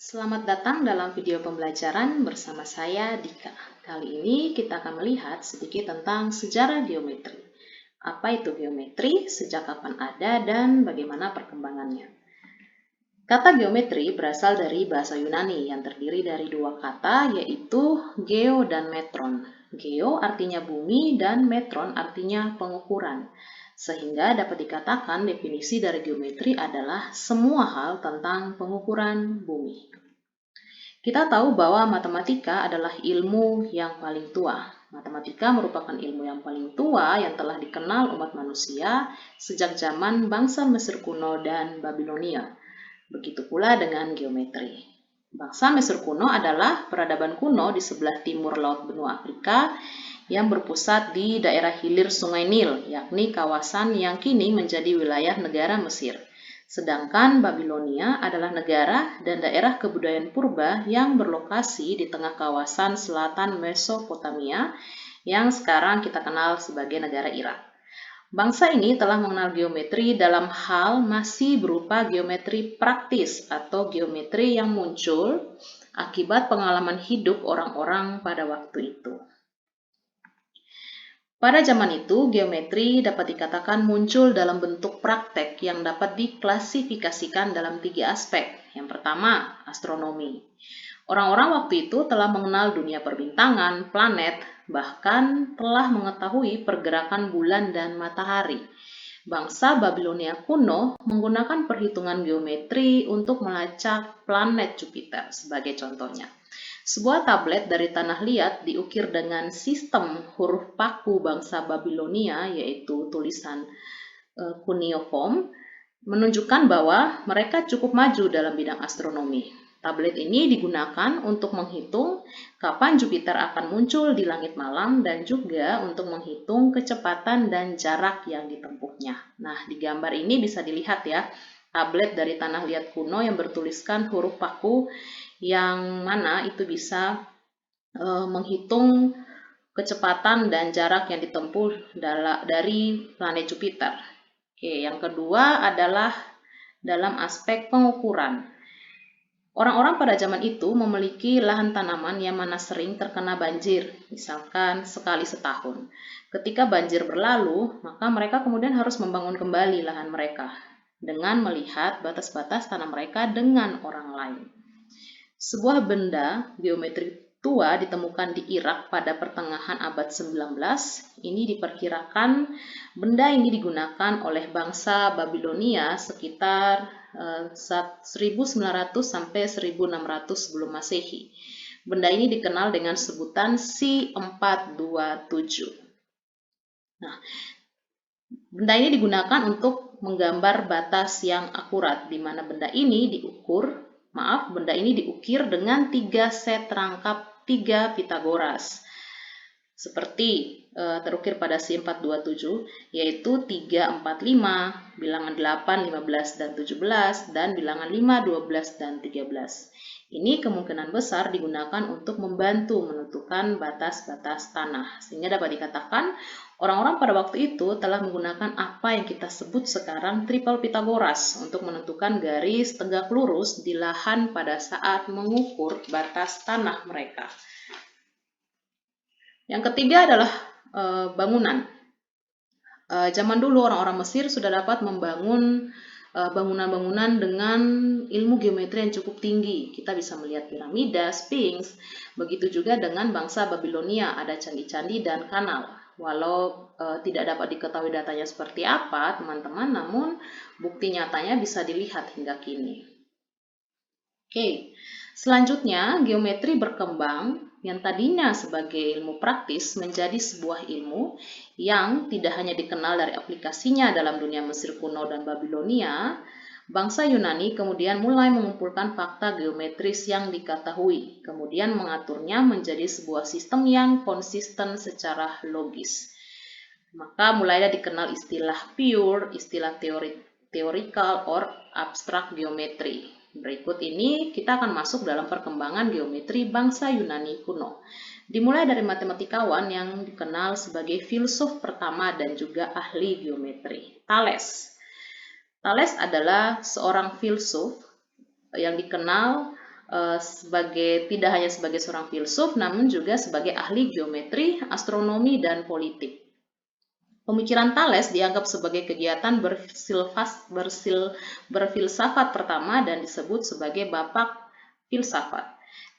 Selamat datang dalam video pembelajaran bersama saya Dika. Kali ini kita akan melihat sedikit tentang sejarah geometri. Apa itu geometri, sejak kapan ada, dan bagaimana perkembangannya. Kata geometri berasal dari bahasa Yunani yang terdiri dari dua kata yaitu geo dan metron. Geo artinya bumi dan metron artinya pengukuran. Sehingga dapat dikatakan definisi dari geometri adalah semua hal tentang pengukuran bumi. Kita tahu bahwa matematika adalah ilmu yang paling tua. Matematika merupakan ilmu yang paling tua yang telah dikenal umat manusia sejak zaman bangsa Mesir kuno dan Babilonia. Begitu pula dengan geometri. Bangsa Mesir kuno adalah peradaban kuno di sebelah timur Laut Benua Afrika yang berpusat di daerah hilir Sungai Nil, yakni kawasan yang kini menjadi wilayah negara Mesir. Sedangkan Babilonia adalah negara dan daerah kebudayaan purba yang berlokasi di tengah kawasan selatan Mesopotamia yang sekarang kita kenal sebagai negara Irak. Bangsa ini telah mengenal geometri dalam hal masih berupa geometri praktis atau geometri yang muncul akibat pengalaman hidup orang-orang pada waktu itu. Pada zaman itu, geometri dapat dikatakan muncul dalam bentuk praktek yang dapat diklasifikasikan dalam 3 aspek. Yang pertama, astronomi. Orang-orang waktu itu telah mengenal dunia perbintangan, planet, bahkan telah mengetahui pergerakan bulan dan matahari. Bangsa Babilonia kuno menggunakan perhitungan geometri untuk melacak planet Jupiter sebagai contohnya. Sebuah tablet dari tanah liat diukir dengan sistem huruf paku bangsa Babilonia, yaitu tulisan cuneiform, menunjukkan bahwa mereka cukup maju dalam bidang astronomi. Tablet ini digunakan untuk menghitung kapan Jupiter akan muncul di langit malam dan juga untuk menghitung kecepatan dan jarak yang ditempuhnya. Nah, di gambar ini bisa dilihat ya, tablet dari tanah liat kuno yang bertuliskan huruf paku yang mana itu bisa menghitung kecepatan dan jarak yang ditempuh dari planet Jupiter. Oke, yang kedua adalah dalam aspek pengukuran. Orang-orang pada zaman itu memiliki lahan tanaman yang mana sering terkena banjir, misalkan sekali setahun. Ketika banjir berlalu, maka mereka kemudian harus membangun kembali lahan mereka dengan melihat batas-batas tanah mereka dengan orang lain. Sebuah benda geometri tua ditemukan di Irak pada pertengahan abad 19. Ini diperkirakan benda ini digunakan oleh bangsa Babilonia sekitar 1900 sampai 1600 sebelum Masehi. Benda ini dikenal dengan sebutan C427. Nah, benda ini digunakan untuk menggambar batas yang akurat, di mana benda ini diukir dengan 3 set rangkap 3 Pitagoras. Seperti terukir pada C427, yaitu 3, 4, 5, bilangan 8, 15, dan 17, dan bilangan 5, 12, dan 13. Ini kemungkinan besar digunakan untuk membantu menentukan batas-batas tanah, sehingga dapat dikatakan orang-orang pada waktu itu telah menggunakan apa yang kita sebut sekarang triple Pitagoras untuk menentukan garis tegak lurus di lahan pada saat mengukur batas tanah mereka. Yang ketiga adalah bangunan. Zaman dulu orang-orang Mesir sudah dapat membangun bangunan-bangunan dengan ilmu geometri yang cukup tinggi. Kita bisa melihat piramida, Sphinx, begitu juga dengan bangsa Babilonia, ada candi-candi dan kanal. Walau tidak dapat diketahui datanya seperti apa, teman-teman, namun bukti nyatanya bisa dilihat hingga kini. Oke, selanjutnya geometri berkembang yang tadinya sebagai ilmu praktis menjadi sebuah ilmu yang tidak hanya dikenal dari aplikasinya dalam dunia Mesir kuno dan Babilonia. Bangsa Yunani kemudian mulai mengumpulkan fakta geometris yang diketahui, kemudian mengaturnya menjadi sebuah sistem yang konsisten secara logis. Maka mulailah dikenal istilah pure, istilah theoretical or abstract geometry. Berikut ini kita akan masuk dalam perkembangan geometri bangsa Yunani kuno. Dimulai dari matematikawan yang dikenal sebagai filsuf pertama dan juga ahli geometri, Thales. Thales adalah seorang filsuf yang dikenal tidak hanya sebagai seorang filsuf, namun juga sebagai ahli geometri, astronomi, dan politik. Pemikiran Thales dianggap sebagai kegiatan berfilsafat pertama dan disebut sebagai bapak filsafat,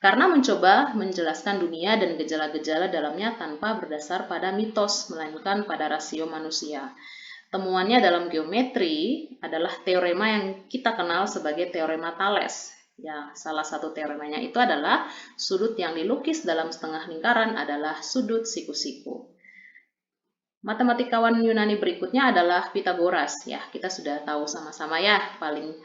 karena mencoba menjelaskan dunia dan gejala-gejala dalamnya tanpa berdasar pada mitos, melainkan pada rasio manusia. Temuannya dalam geometri adalah teorema yang kita kenal sebagai teorema Thales. Ya, salah satu teoremanya itu adalah sudut yang dilukis dalam setengah lingkaran adalah sudut siku-siku. Matematikawan Yunani berikutnya adalah Pythagoras. Ya, kita sudah tahu sama-sama ya, paling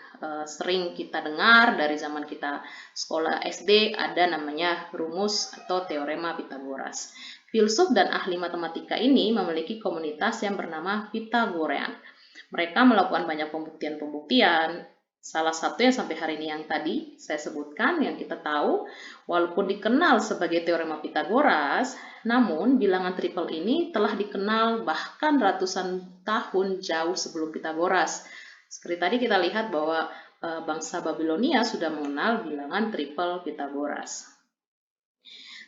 sering kita dengar dari zaman kita sekolah SD ada namanya rumus atau teorema Pythagoras. Filsuf dan ahli matematika ini memiliki komunitas yang bernama Pythagorean. Mereka melakukan banyak pembuktian-pembuktian. Salah satu yang sampai hari ini yang tadi saya sebutkan, yang kita tahu, walaupun dikenal sebagai teorema Pythagoras, namun bilangan triple ini telah dikenal bahkan ratusan tahun jauh sebelum Pythagoras. Seperti tadi kita lihat bahwa bangsa Babilonia sudah mengenal bilangan triple Pythagoras.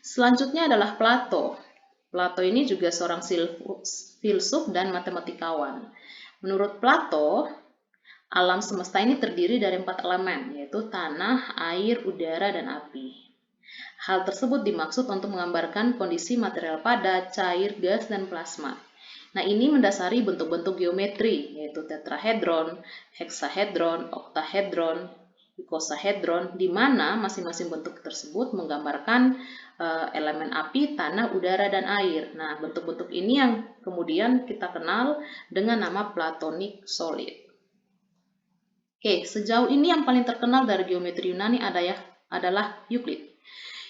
Selanjutnya adalah Plato. Plato ini juga seorang filsuf dan matematikawan. Menurut Plato, alam semesta ini terdiri dari 4 elemen, yaitu tanah, air, udara, dan api. Hal tersebut dimaksud untuk menggambarkan kondisi material padat, cair, gas, dan plasma. Nah, ini mendasari bentuk-bentuk geometri, yaitu tetrahedron, heksahedron, oktahedron, ikosahedron, di mana masing-masing bentuk tersebut menggambarkan elemen api, tanah, udara, dan air. Nah, bentuk-bentuk ini yang kemudian kita kenal dengan nama Platonic Solid. Oke, sejauh ini yang paling terkenal dari geometri Yunani adalah Euclid.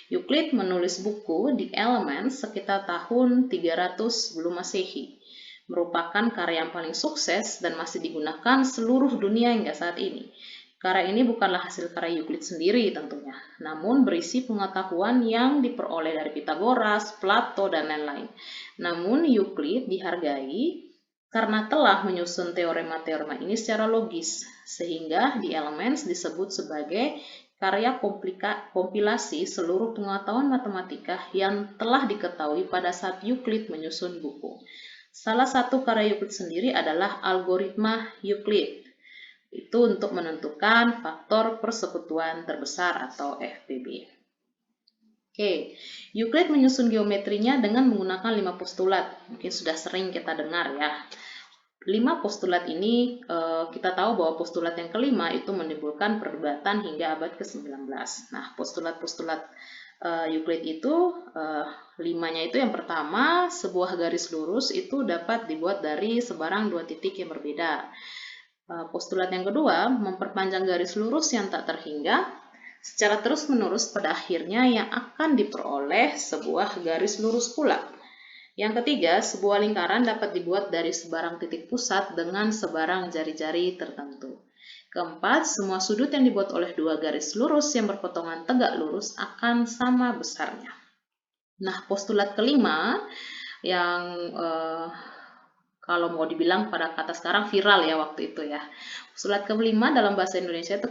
Euclid menulis buku The Elements sekitar tahun 300 sebelum Masehi. Merupakan karya yang paling sukses dan masih digunakan seluruh dunia hingga saat ini. Karya ini bukanlah hasil karya Euclid sendiri tentunya, namun berisi pengetahuan yang diperoleh dari Pythagoras, Plato, dan lain-lain. Namun Euclid dihargai karena telah menyusun teorema-teorema ini secara logis, sehingga The Elements disebut sebagai karya kompilasi seluruh pengetahuan matematika yang telah diketahui pada saat Euclid menyusun buku. Salah satu karya Euclid sendiri adalah algoritma Euclid. Itu untuk menentukan faktor persekutuan terbesar atau FPB. Oke, Euclid menyusun geometrinya dengan menggunakan 5 postulat. Mungkin sudah sering kita dengar ya. 5 postulat ini kita tahu bahwa postulat yang kelima itu menimbulkan perdebatan hingga abad ke-19. Nah, postulat-postulat Euclid itu 5-nya itu yang pertama, sebuah garis lurus itu dapat dibuat dari sebarang 2 titik yang berbeda. Postulat yang kedua, memperpanjang garis lurus yang tak terhingga secara terus-menerus pada akhirnya yang akan diperoleh sebuah garis lurus pula. Yang ketiga, sebuah lingkaran dapat dibuat dari sebarang titik pusat dengan sebarang jari-jari tertentu. Keempat, semua sudut yang dibuat oleh 2 garis lurus yang berpotongan tegak lurus akan sama besarnya. Nah, postulat kelima yang kalau mau dibilang pada kata sekarang viral ya waktu itu ya. Postulat kelima dalam bahasa Indonesia itu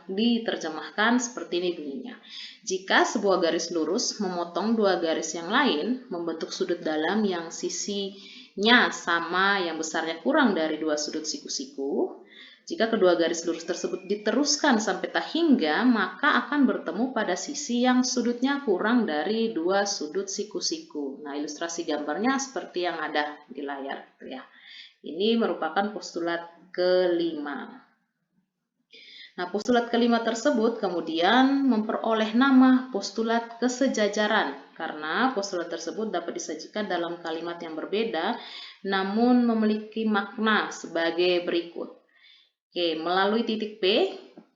diterjemahkan seperti ini bunyinya. Jika sebuah garis lurus memotong 2 garis yang lain, membentuk sudut dalam yang sisinya sama yang besarnya kurang dari 2 sudut siku-siku, jika kedua garis lurus tersebut diteruskan sampai tak hingga, maka akan bertemu pada sisi yang sudutnya kurang dari 2 sudut siku-siku. Nah, ilustrasi gambarnya seperti yang ada di layar ya. Ini merupakan postulat kelima. Nah, postulat kelima tersebut kemudian memperoleh nama postulat kesejajaran karena postulat tersebut dapat disajikan dalam kalimat yang berbeda namun memiliki makna sebagai berikut. Oke, melalui titik P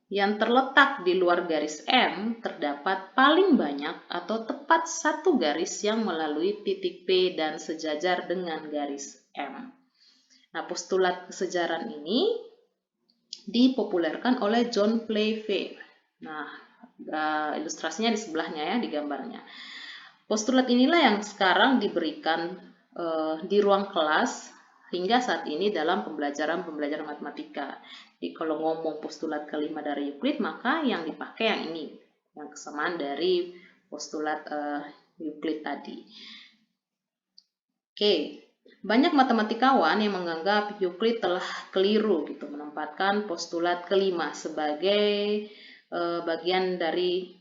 yang terletak di luar garis M terdapat paling banyak atau tepat 1 garis yang melalui titik P dan sejajar dengan garis M. Nah, postulat kesejaran ini dipopulerkan oleh John Playfair. Nah, ilustrasinya di sebelahnya ya, di gambarnya. Postulat inilah yang sekarang diberikan di ruang kelas hingga saat ini dalam pembelajaran matematika. Jadi kalau ngomong postulat kelima dari Euclid, maka yang dipakai yang ini. yang kesamaan dari postulat Euclid tadi. Oke, banyak matematikawan yang menganggap Euclid telah keliru gitu menempatkan postulat kelima sebagai bagian dari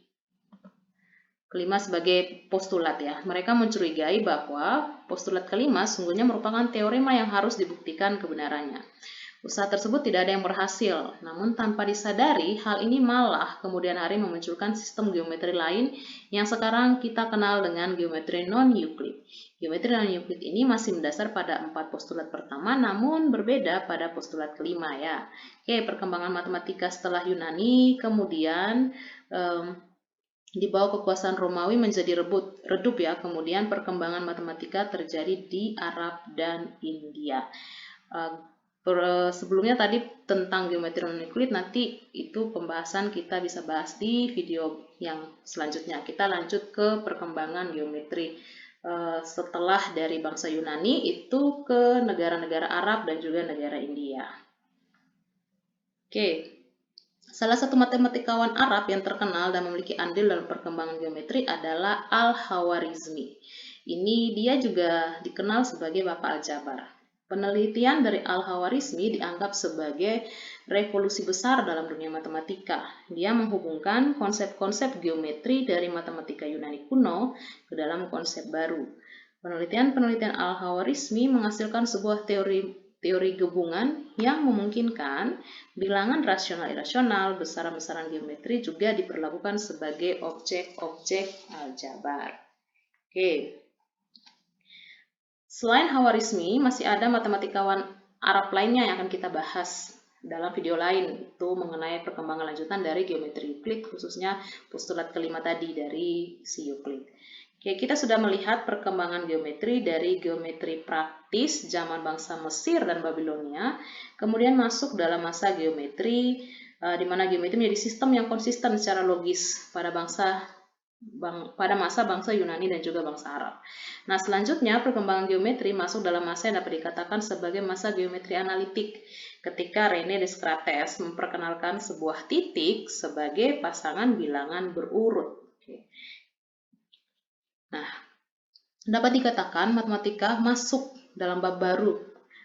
kelima sebagai postulat ya. Mereka mencurigai bahwa postulat kelima sungguhnya merupakan teorema yang harus dibuktikan kebenarannya. Usaha tersebut tidak ada yang berhasil, namun tanpa disadari, hal ini malah kemudian hari memunculkan sistem geometri lain yang sekarang kita kenal dengan geometri non-Euclid. Geometri non-Euclid ini masih mendasar pada 4 postulat pertama, namun berbeda pada postulat kelima ya. Oke, perkembangan matematika setelah Yunani, kemudian di bawah kekuasaan Romawi menjadi redup ya, kemudian perkembangan matematika terjadi di Arab dan India. Sebelumnya tadi tentang geometri non-Euclid, nanti itu pembahasan kita bisa bahas di video yang selanjutnya. Kita lanjut ke perkembangan geometri setelah dari bangsa Yunani itu ke negara-negara Arab dan juga negara India. Oke. Salah satu matematikawan Arab yang terkenal dan memiliki andil dalam perkembangan geometri adalah Al-Khawarizmi. Ini dia juga dikenal sebagai Bapak Aljabar. Penelitian dari Al-Khawarizmi dianggap sebagai revolusi besar dalam dunia matematika. Dia menghubungkan konsep-konsep geometri dari matematika Yunani kuno ke dalam konsep baru. Penelitian-penelitian Al-Khawarizmi menghasilkan sebuah teori gabungan yang memungkinkan bilangan rasional-irasional, besaran-besaran geometri juga diperlakukan sebagai objek-objek aljabar. Oke. Selain Khawarizmi, masih ada matematikawan Arab lainnya yang akan kita bahas dalam video lain, itu mengenai perkembangan lanjutan dari geometri Euclid, khususnya postulat kelima tadi dari si Euclid. Oke, kita sudah melihat perkembangan geometri dari geometri praktis zaman bangsa Mesir dan Babilonia, kemudian masuk dalam masa geometri, di mana geometri menjadi sistem yang konsisten secara logis pada masa bangsa Yunani dan juga bangsa Arab. Nah, selanjutnya perkembangan geometri masuk dalam masa yang dapat dikatakan sebagai masa geometri analitik, ketika René Descartes memperkenalkan sebuah titik sebagai pasangan bilangan berurut. Nah, dapat dikatakan matematika masuk dalam bab baru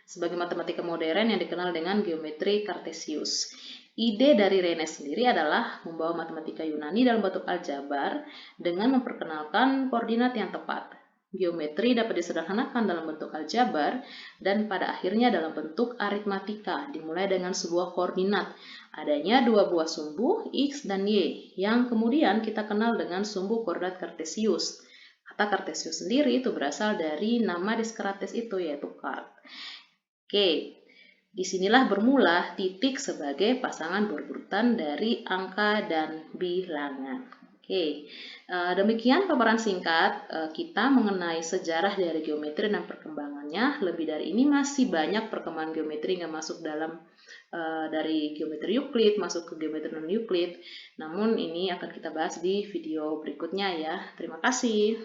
sebagai matematika modern yang dikenal dengan geometri Cartesius. Ide dari René sendiri adalah membawa matematika Yunani dalam bentuk aljabar dengan memperkenalkan koordinat yang tepat. Geometri dapat disederhanakan dalam bentuk aljabar dan pada akhirnya dalam bentuk aritmatika, dimulai dengan sebuah koordinat. Adanya dua buah sumbu X dan Y yang kemudian kita kenal dengan sumbu koordinat Cartesius. Kata Cartesius sendiri itu berasal dari nama Descartes itu, yaitu Cart. Oke. Disinilah bermula titik sebagai pasangan berurutan dari angka dan bilangan. Oke, demikian paparan singkat kita mengenai sejarah dari geometri dan perkembangannya. Lebih dari ini masih banyak perkembangan geometri yang masuk dalam dari geometri Euclid masuk ke geometri non-Euclid. Namun ini akan kita bahas di video berikutnya ya. Terima kasih.